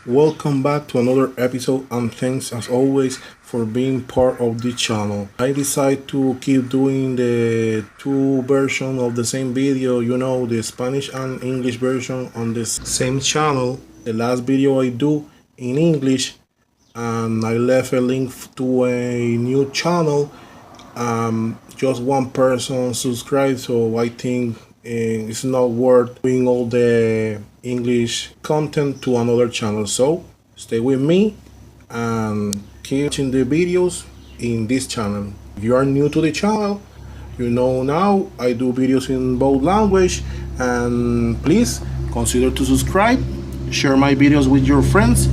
Welcome back to another episode, and thanks as always for being part of the channel. I decided to keep doing the two versions of the same video, the Spanish and English version on the same channel. The last video I do in English, and I left a link to a new channel. Just one person subscribed, so I think it's not worth doing all the English content to another channel. So stay with me and keep watching the videos in this channel. If you are new to the channel, you know now I do videos in both language, and please consider to subscribe, share my videos with your friends,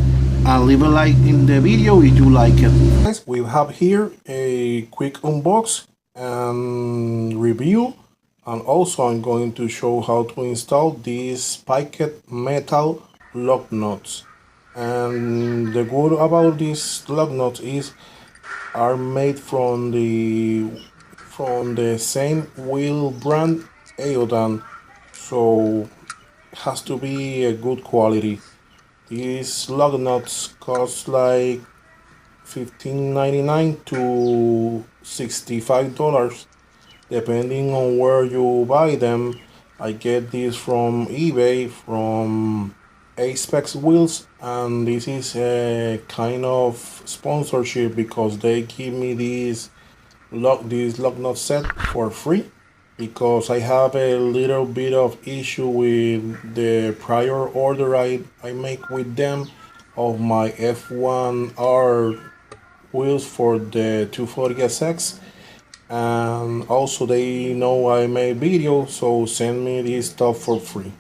and leave a like in the video if you like it. Guys, we have here a quick unbox and review, and also I'm going to show how to install these spiked metal lug nuts. And the good about these lug nuts is are made from the same wheel brand, Aodhan, so it has to be a good quality. These lug nuts cost like $15.99 to $65 depending on where you buy them. I get these from eBay, from aspec wheels, and this is a kind of sponsorship because they give me this lug nut set for free, because I have a little bit of issue with the prior order I make with them of my F1R wheels for the 240SX, and also they know I make videos, so send me this stuff for free.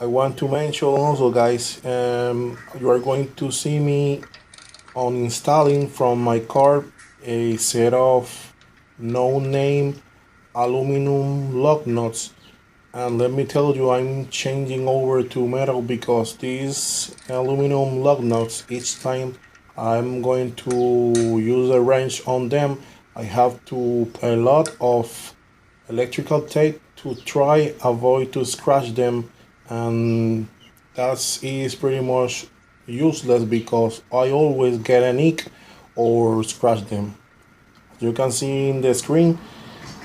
I want to mention also, guys, you are going to see me on installing from my car a set of no-name aluminum lug nuts, and let me tell you, I'm changing over to metal because these aluminum lug nuts, each time I'm going to use a wrench on them, I have to put a lot of electrical tape to try avoid to scratch them, and that is pretty much useless because I always get a nick or scratch them. You can see in the screen,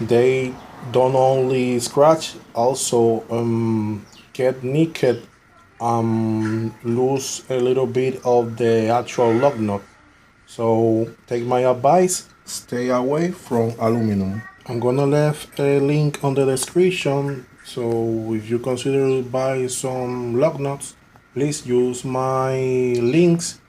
they don't only scratch, also get nicked, lose a little bit of the actual lug nut. So take my advice, stay away from aluminum. I'm gonna leave a link on the description, so if you consider buy some lug nuts, please use my links.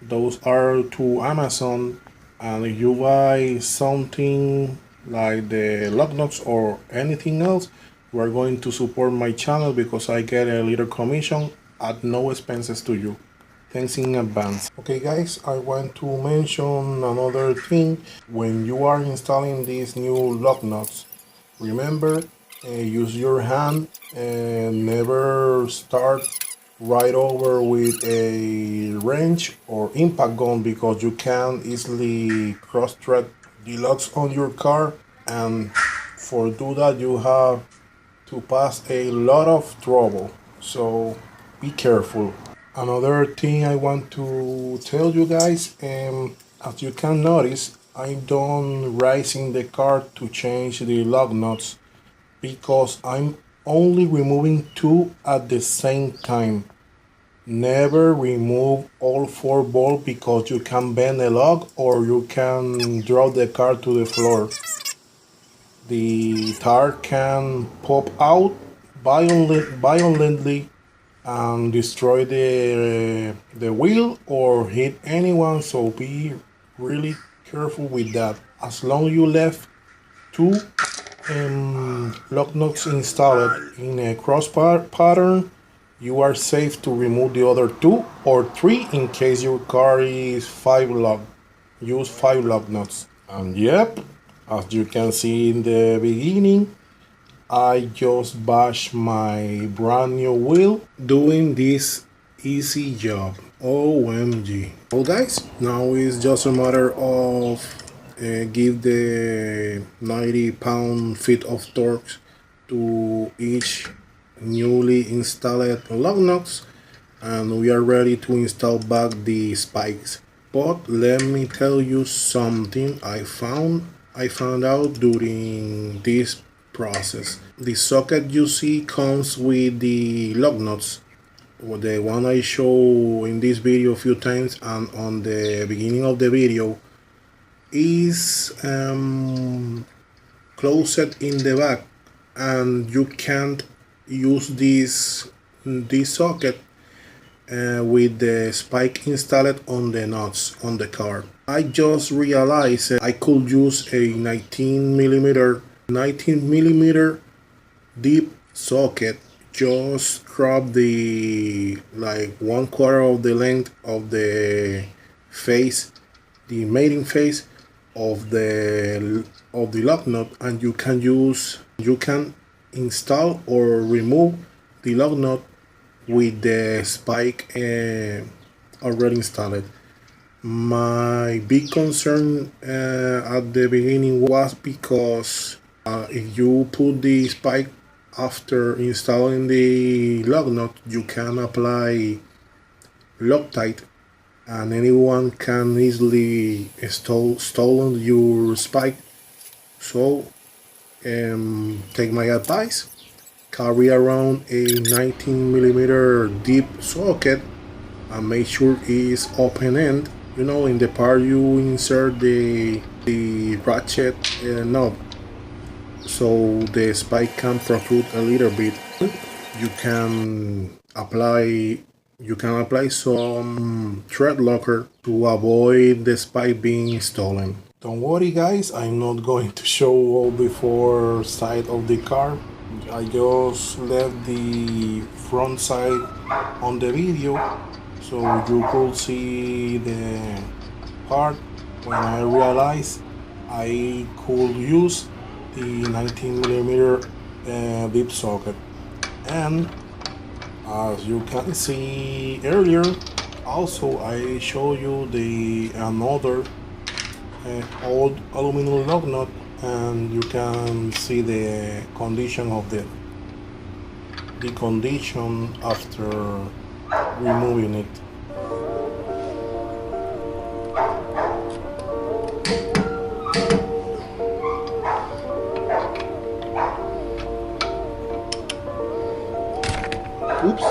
Those are to Amazon, and if you buy something like the lug nuts or anything else, you are going to support my channel because I get a little commission at no expenses to you. Thanks in advance. Okay guys, I want to mention another thing. When you are installing these new lug nuts, remember, use your hand and never start right over with a wrench or impact gun, because you can easily cross-thread the lugs on your car, and for do that you have to pass a lot of trouble, so be careful. Another thing I want to tell you guys, as you can notice, I don't raising the car to change the lug nuts because I'm only removing two at the same time. Never remove all four bolts because you can bend a lug or you can drop the car to the floor. The tire can pop out violently and destroy the wheel or hit anyone, so be really careful with that. As long as you left two lug nuts installed in a cross pattern, you are safe to remove the other two or three in case your car is use 5 lug nuts. And yep, as you can see in the beginning, I just bashed my brand new wheel doing this easy job. OMG. Well guys, now it's just a matter of give the 90 pound-feet of torque to each newly installed lug nuts, and we are ready to install back the spikes. But let me tell you something I found out during this process. The socket you see comes with the lug nuts, the one I show in this video a few times, and on the beginning of the video is closed in the back, and you can't use this socket with the spike installed on the nuts on the car. I just realized I could use a 19 millimeter deep socket. Just crop the like 1/4 of the length of the face, the mating face of the lug nut, and you can install or remove the lug nut with the spike already installed. My big concern at the beginning was because if you put the spike after installing the lug nut, you can apply Loctite, and anyone can easily stolen your spike. So take my advice, carry around a 19 millimeter deep socket and make sure it's open end, you know, in the part you insert the ratchet knob, so the spike can protrude a little bit. You can apply some thread locker to avoid the spike being stolen. Don't worry guys, I'm not going to show all the four sides of the car. I just left the front side on the video so you could see the part when I realized I could use the 19 millimeter deep socket. And as you can see earlier, also I show you the another old aluminum lug nut, and you can see the condition of the condition after removing it. Oops.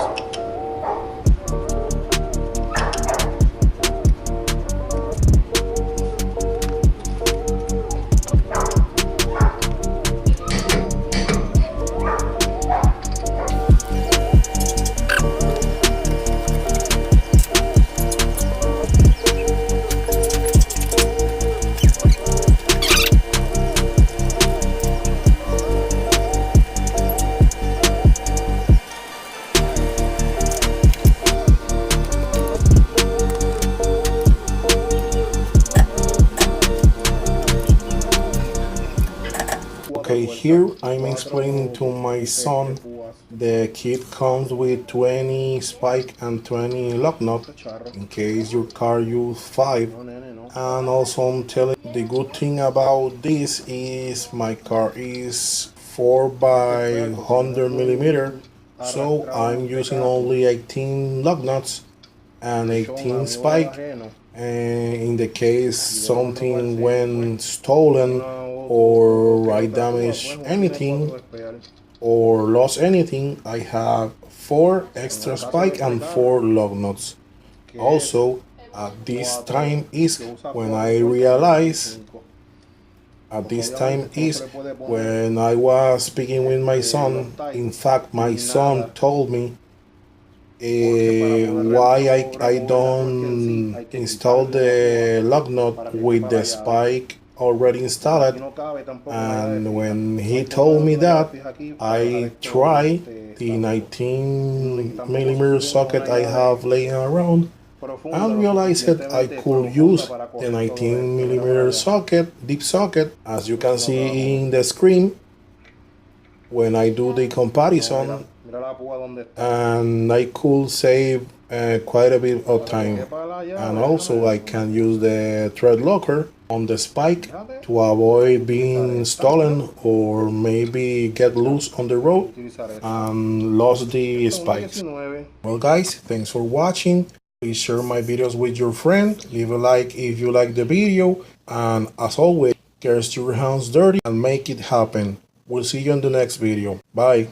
Okay, here I'm explaining to my son the kit comes with 20 spike and 20 lug nut in case your car use 5. And also I'm telling the good thing about this is my car is 4 by 100 millimeter, so I'm using only 18 lug nuts and 18 spike. And in the case something went stolen or I damage anything or lost anything, I have 4 extra spike and 4 lug nuts. Also, at this time is when I realized, when I was speaking with my son. In fact, my son told me why I don't install the lug nut with the spike already installed. And when he told me that, I tried the 19 millimeter socket I have laying around and realized that I could use the 19 millimeter socket, deep socket, as you can see in the screen when I do the comparison, and I could save quite a bit of time. And also I can use the thread locker on the spike to avoid being stolen or maybe get loose on the road and lost the spikes. Well guys, thanks for watching. Please share my videos with your friend, leave a like if you like the video, and as always, get your hands dirty and make it happen. We'll see you in the next video. Bye.